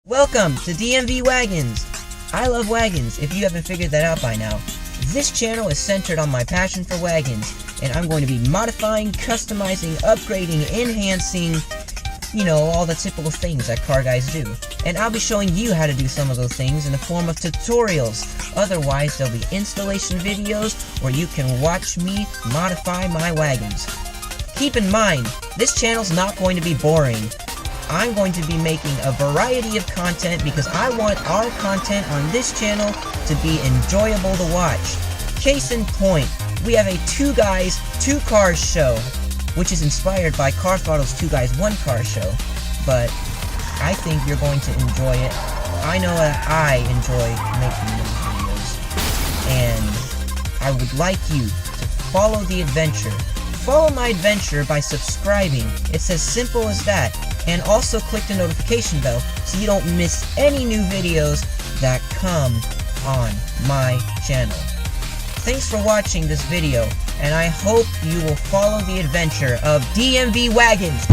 Welcome to DMVWagons. I love wagons, if you haven't figured that out by now. This channel is centered on my passion for wagons, and I'm going to be modifying, customizing, upgrading, enhancing, all the typical things that car guys do. And I'll be showing you how to do some of those things in the form of tutorials. Otherwise, there'll be installation videos where you can watch me modify my wagons. Keep in mind, this channel's not going to be boring. I'm going to be making a variety of content because I want our content on this channel to be enjoyable to watch. Case in point, we have a 2 guys, 2 cars show, which is inspired by Car Throttle's 2 guys, 1 car show, but I think you're going to enjoy it. I know that I enjoy making these videos, and I would like you to follow the adventure. Follow my adventure by subscribing. It's as simple as that. And also click the notification bell so you don't miss any new videos that come on my channel. Thanks for watching this video, and I hope you will follow the adventure of DMVWagons.